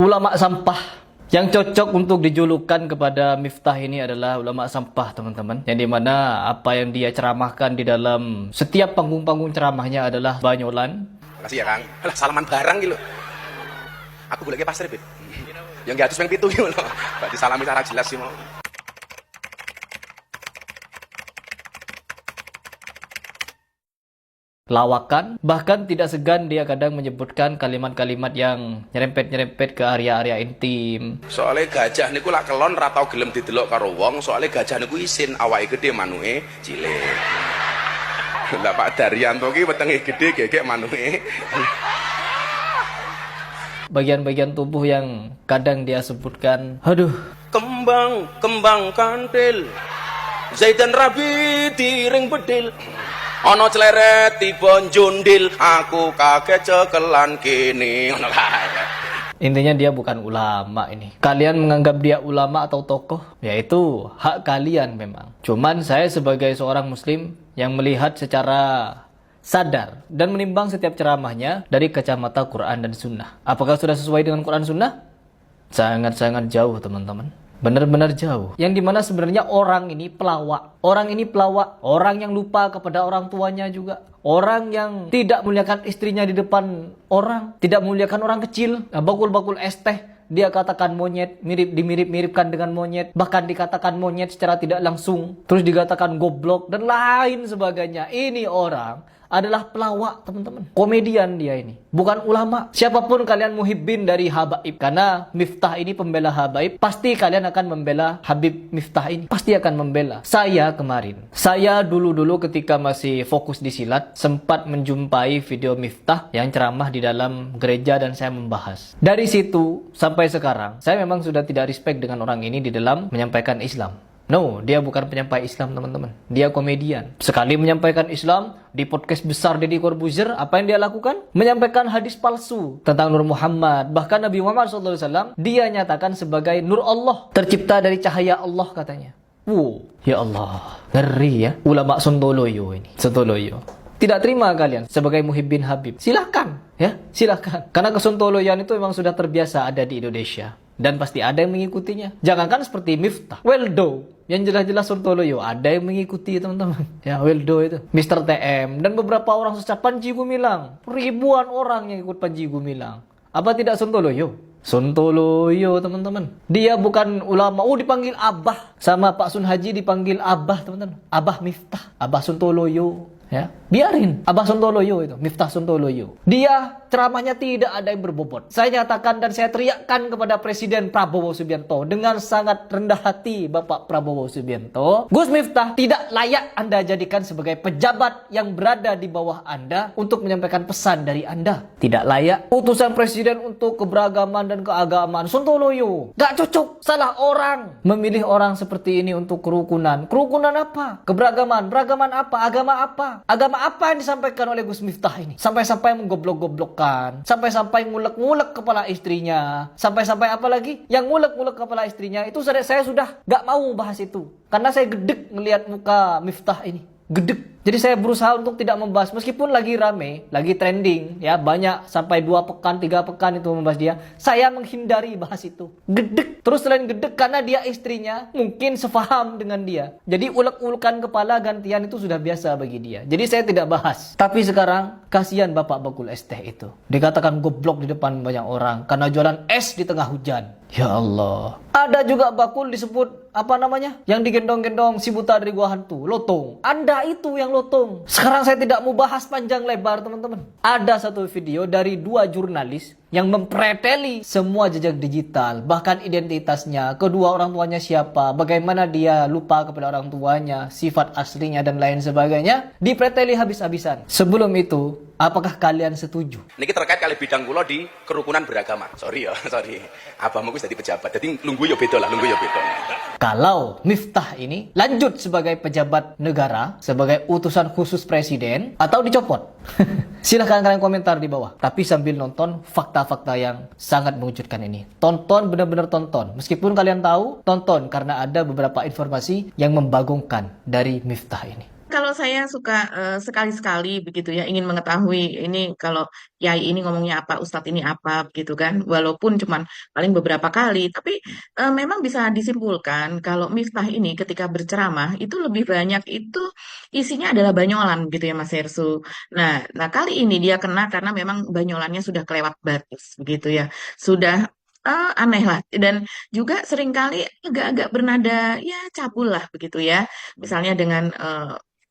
Ulama sampah yang cocok untuk dijulukan kepada Miftah ini adalah ulama sampah, teman-teman. Yang dimana apa yang dia ceramahkan di dalam setiap panggung-panggung ceramahnya adalah banyolan. Makasih ya Kang. Alah salaman barang gitu. Aku boleh ke pasar, Bib. Yang nggak harus yang pitu gitu loh. Gak disalami secara jelas sih mau. Lawakan, bahkan tidak segan dia kadang menyebutkan kalimat-kalimat yang nyerempet-nyerempet ke area-area intim. Soalnya gajah niku lak kelon ra tau gelem didelok karo wong, soalnya gajah niku isin, awake gede manuke cilik. Lah Pak Daryanto ki wetenge gede gegek manuke. Bagian-bagian tubuh yang kadang dia sebutkan, aduh, Kembang kantil. Zaidan Rabi tiring bedil. Ana cleret tiba njundil, aku kaget cekelan kene. Ngono kae. intinya dia bukan ulama ini. Kalian menganggap dia ulama atau tokoh, yaitu hak kalian memang. Cuman saya sebagai seorang muslim yang melihat secara sadar dan menimbang setiap ceramahnya dari kacamata Quran dan Sunnah. Apakah sudah sesuai dengan Quran Sunnah? Sangat-sangat jauh, teman-teman. Benar-benar jauh. Yang dimana sebenarnya orang ini pelawak. Orang ini pelawak. Orang yang lupa kepada orang tuanya juga. Orang yang tidak muliakan istrinya di depan orang. Tidak muliakan orang kecil. Bakul-bakul es teh dia katakan monyet. Dimirip-miripkan dengan monyet. Bahkan dikatakan monyet secara tidak langsung. Terus dikatakan goblok dan lain sebagainya. Ini orang adalah pelawak, teman-teman. Komedian dia ini. Bukan ulama. Siapapun kalian muhibbin dari Habaib. Karena Miftah ini pembela Habaib. Pasti kalian akan membela Habib Miftah ini. Pasti akan membela. Saya kemarin. Saya dulu-dulu ketika masih fokus di silat. Sempat menjumpai video Miftah yang ceramah di dalam gereja dan saya membahas. Dari situ sampai sekarang. Saya memang sudah tidak respect dengan orang ini di dalam menyampaikan Islam. No, dia bukan penyampai Islam, teman-teman. Dia komedian. Sekali menyampaikan Islam di podcast besar Deddy Corbuzier, apa yang dia lakukan? Menyampaikan hadis palsu tentang Nur Muhammad. Bahkan Nabi Muhammad SAW, dia nyatakan sebagai Nur Allah, tercipta dari cahaya Allah katanya. Wow, ya Allah, ngeri ya. Ulama Sontoloyo ini, Sontoloyo. Tidak terima kalian sebagai muhibbin Habib. Silakan, ya, silakan. Karena kesontoloyan itu memang sudah terbiasa ada di Indonesia. Dan pasti ada yang mengikutinya. Jangankan seperti Miftah, Weldo, yang jelas-jelas Sontoloyo, ada yang mengikuti, teman-teman. Ya, Weldo itu, Mr. TM, dan beberapa orang sesat Panji Gumilang. Ribuan orang yang ikut Panji Gumilang. Apa tidak Sontoloyo? Sontoloyo, teman-teman. Dia bukan ulama. Oh, dipanggil Abah. Sama Pak Sun Haji dipanggil Abah, teman-teman. Abah Miftah, Abah Sontoloyo. Ya, biarin Abah Sontoloyo itu, Miftah Sontoloyo. Dia ceramahnya tidak ada yang berbobot. Saya nyatakan dan saya teriakkan kepada Presiden Prabowo Subianto dengan sangat rendah hati, Bapak Prabowo Subianto, Gus Miftah tidak layak Anda jadikan sebagai pejabat yang berada di bawah Anda untuk menyampaikan pesan dari Anda. Tidak layak. Utusan Presiden untuk keberagaman dan keagamaan, Sontoloyo. Gak cocok. Salah orang. Memilih orang seperti ini untuk kerukunan. Kerukunan apa? Keberagaman. Beragaman apa? Agama apa? Agama apa yang disampaikan oleh Gus Miftah ini? Sampai-sampai menggoblok-goblokkan. Sampai-sampai ngulek-ngulek kepala istrinya. Sampai-sampai apa lagi? Yang ngulek-ngulek kepala istrinya. Itu saya sudah gak mau bahas itu. Karena saya gedek ngelihat muka Miftah ini. Gedek. Jadi saya berusaha untuk tidak membahas. Meskipun lagi rame, lagi trending. Ya, banyak sampai 2 pekan, 3 pekan itu membahas dia. Saya menghindari bahas itu. Gedek. Terus selain gedek karena dia istrinya mungkin sefaham dengan dia. Jadi ulek-ulekan kepala gantian itu sudah biasa bagi dia. Jadi saya tidak bahas. Tapi sekarang kasihan Bapak Bakul es teh itu. Dikatakan goblok di depan banyak orang. Karena jualan es di tengah hujan. Ya Allah. Ada juga bakul disebut apa namanya? Yang digendong-gendong si buta dari gua hantu. Lotong. Anda itu yang lotong. Sekarang saya tidak mau bahas panjang lebar, teman-teman. Ada satu video dari 2 jurnalis yang mempreteli semua jejak digital, bahkan identitasnya, kedua orang tuanya siapa, bagaimana dia lupa kepada orang tuanya, sifat aslinya dan lain sebagainya, dipreteli habis-habisan. Sebelum itu, apakah kalian setuju? Niki terkait kali bidang kula di kerukunan beragama. Sorry ya, sorry. Abahmu wis dadi pejabat. Dadi lungguh ya beda lah, lungguh ya beda. Kalau Miftah ini lanjut sebagai pejabat negara, sebagai utusan khusus presiden, atau dicopot? Silahkan kalian komentar di bawah. Tapi sambil nonton fakta-fakta yang sangat mengejutkan ini. Tonton, benar-benar tonton. Meskipun kalian tahu, tonton karena ada beberapa informasi yang membagongkan dari Miftah ini. kalau saya suka sekali-sekali begitu ya, ingin mengetahui ini kalau Yai ini ngomongnya apa, Ustadz ini apa, begitu kan. Walaupun cuman paling beberapa kali, tapi memang bisa disimpulkan kalau Miftah ini ketika berceramah itu lebih banyak itu isinya adalah banyolan gitu ya Mas Hersu. Nah, kali ini dia kena karena memang banyolannya sudah kelewat batas begitu ya. Sudah aneh lah dan juga seringkali agak-agak bernada ya cabul lah begitu ya. Misalnya dengan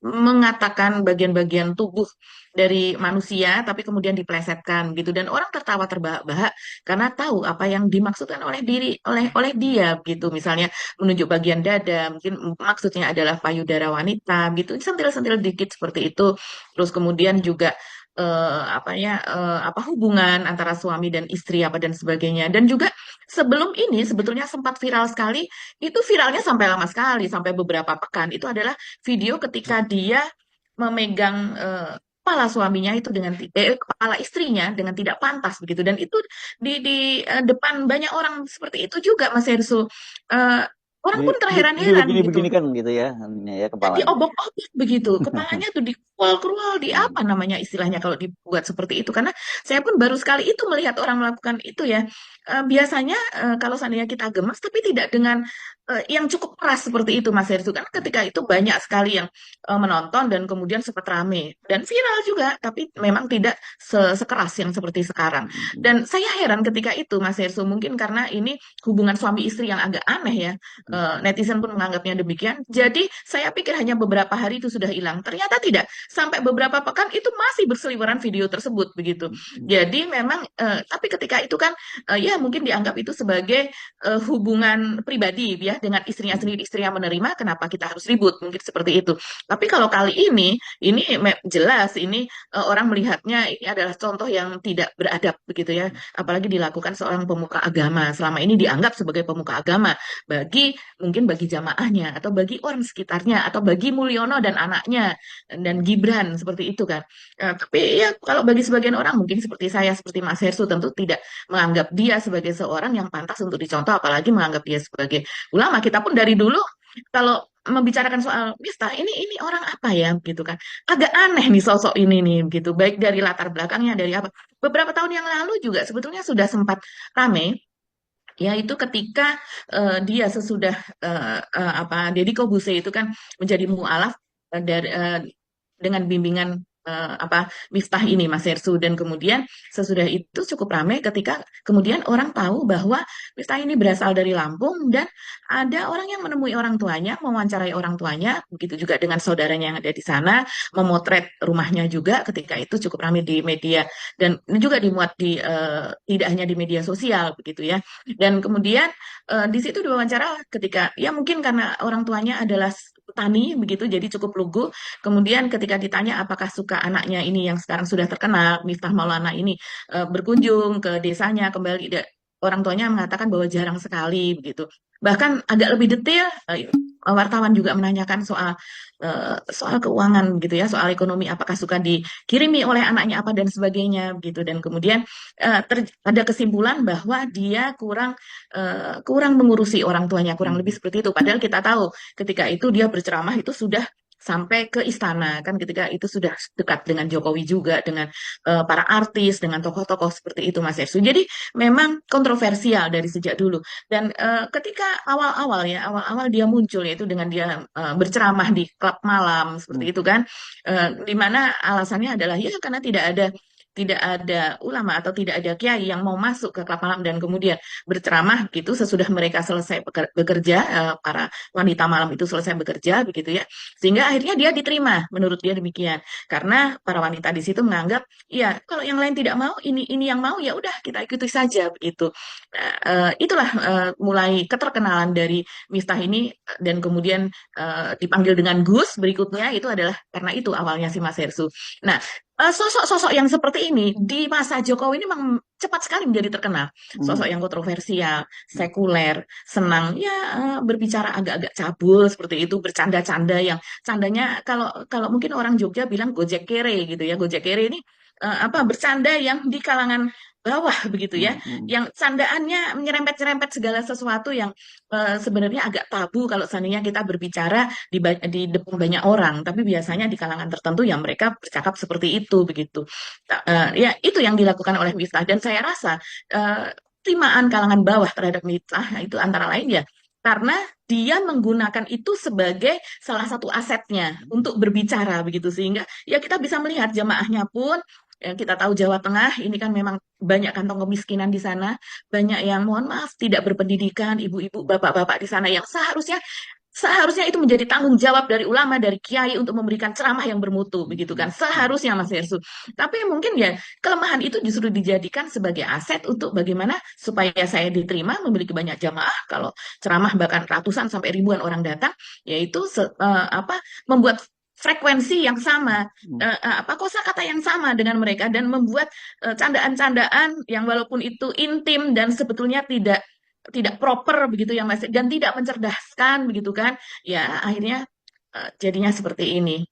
mengatakan bagian-bagian tubuh dari manusia tapi kemudian diplesetkan gitu dan orang tertawa terbahak-bahak karena tahu apa yang dimaksudkan oleh dia gitu. Misalnya menunjuk bagian dada, mungkin maksudnya adalah payudara wanita gitu, sentil-sentil dikit seperti itu. Terus kemudian juga apa hubungan antara suami dan istri apa dan sebagainya. Dan juga sebelum ini sebetulnya sempat viral sekali, itu viralnya sampai lama sekali, sampai beberapa pekan. Itu adalah video ketika dia memegang kepala suaminya itu kepala istrinya dengan tidak pantas begitu. Dan itu di depan banyak orang seperti itu juga Mas Hersu. Eh, Orang Ini pun ini terheran-heran gitu begini-begini kan gitu ya, ininya ya ya kepalanya. diobok-obok begitu, kepalanya tuh dikual-kerual, di apa namanya istilahnya kalau dibuat seperti itu. Karena saya pun baru sekali itu melihat orang melakukan itu ya. Biasanya kalau seandainya kita gemas, tapi tidak dengan yang cukup keras seperti itu Mas Hersу. Karena ketika itu banyak sekali yang menonton dan kemudian sempat rame. Dan viral juga, tapi memang tidak sekeras yang seperti sekarang. Dan saya heran ketika itu Mas Hersу, mungkin karena ini hubungan suami istri yang agak aneh ya. Netizen pun menganggapnya demikian. Jadi saya pikir hanya beberapa hari itu sudah hilang. Ternyata tidak. Sampai beberapa pekan itu masih berseliweran video tersebut begitu. Jadi memang tapi ketika itu kan ya mungkin dianggap itu sebagai hubungan pribadi ya dengan istrinya sendiri, istrinya menerima, kenapa kita harus ribut? Mungkin seperti itu. Tapi kalau kali ini jelas ini orang melihatnya ini adalah contoh yang tidak beradab begitu ya. Apalagi dilakukan seorang pemuka agama. Selama ini dianggap sebagai pemuka agama mungkin bagi jamaahnya atau bagi orang sekitarnya atau bagi Mulyono dan anaknya dan Gibran seperti itu kan. Tapi ya kalau bagi sebagian orang mungkin seperti saya seperti Mas Hersu tentu tidak menganggap dia sebagai seorang yang pantas untuk dicontoh apalagi menganggap dia sebagai ulama. Kita pun dari dulu kalau membicarakan soal Miftah ini orang apa ya gitu kan. Agak aneh nih sosok ini nih gitu. Baik dari latar belakangnya dari apa. Beberapa tahun yang lalu juga sebetulnya sudah sempat rame yaitu ketika dia sesudah Deddy Kobuse itu kan menjadi mualaf dari dengan bimbingan Miftah ini Mas Hersu dan kemudian sesudah itu cukup ramai ketika kemudian orang tahu bahwa Miftah ini berasal dari Lampung dan ada orang yang menemui orang tuanya, mewawancarai orang tuanya, begitu juga dengan saudaranya yang ada di sana, memotret rumahnya juga ketika itu cukup ramai di media dan juga dimuat di tidak hanya di media sosial begitu ya. Dan kemudian di situ diwawancara ketika ya mungkin karena orang tuanya adalah petani begitu jadi cukup lugu. Kemudian ketika ditanya apakah suka anaknya ini yang sekarang sudah terkenal, Miftah Maulana ini berkunjung ke desanya kembali, orang tuanya mengatakan bahwa jarang sekali begitu. Bahkan agak lebih detail, wartawan juga menanyakan soal keuangan gitu ya, soal ekonomi, apakah suka dikirimi oleh anaknya apa dan sebagainya begitu. Dan kemudian ada kesimpulan bahwa dia kurang mengurusi orang tuanya, kurang lebih seperti itu. Padahal kita tahu ketika itu dia berceramah itu sudah sampai ke istana kan ketika itu sudah dekat dengan Jokowi juga dengan para artis dengan tokoh-tokoh seperti itu Mas Ersu. Jadi memang kontroversial dari sejak dulu dan ketika awal-awal dia muncul yaitu dengan dia berceramah di klub malam seperti itu kan di mana alasannya adalah ya karena tidak ada ulama atau tidak ada kiai yang mau masuk ke klub malam dan kemudian berceramah gitu sesudah mereka selesai bekerja para wanita malam itu selesai bekerja begitu ya sehingga akhirnya dia diterima menurut dia demikian karena para wanita di situ menganggap ya kalau yang lain tidak mau ini yang mau ya udah kita ikuti saja begitu. Nah, itulah mulai keterkenalan dari Miftah ini dan kemudian dipanggil dengan Gus berikutnya itu adalah karena itu awalnya si Mas Hersu. Nah, sosok-sosok yang seperti ini di masa Jokowi ini memang cepat sekali menjadi terkenal. Sosok yang kontroversial, sekuler, senang ya berbicara agak-agak cabul seperti itu, bercanda-canda yang candanya kalau kalau mungkin orang Jogja bilang gojek kere gitu ya. Gojek kere ini bercanda yang di kalangan bawah begitu ya, Hmm, hmm, yang candaannya menyerempet-nyerempet segala sesuatu yang sebenarnya agak tabu kalau seandainya kita berbicara di depan banyak orang, tapi biasanya di kalangan tertentu yang mereka bercakap seperti itu begitu. Ya itu yang dilakukan oleh Miftah dan saya rasa terimaan kalangan bawah terhadap Miftah itu antara lain ya karena dia menggunakan itu sebagai salah satu asetnya untuk berbicara begitu sehingga ya kita bisa melihat jamaahnya pun ya, kita tahu Jawa Tengah ini kan memang banyak kantong kemiskinan di sana, banyak yang mohon maaf tidak berpendidikan, ibu-ibu, bapak-bapak di sana yang seharusnya itu menjadi tanggung jawab dari ulama, dari kiai untuk memberikan ceramah yang bermutu, begitu kan? Seharusnya Mas Yersu. Tapi mungkin ya kelemahan itu justru dijadikan sebagai aset untuk bagaimana supaya saya diterima, memiliki banyak jamaah. Kalau ceramah bahkan ratusan sampai ribuan orang datang, yaitu apa membuat frekuensi yang sama, apa kosakata yang sama dengan mereka dan membuat candaan-candaan yang walaupun itu intim dan sebetulnya tidak proper begitu ya Mas dan tidak mencerdaskan begitu kan ya akhirnya jadinya seperti ini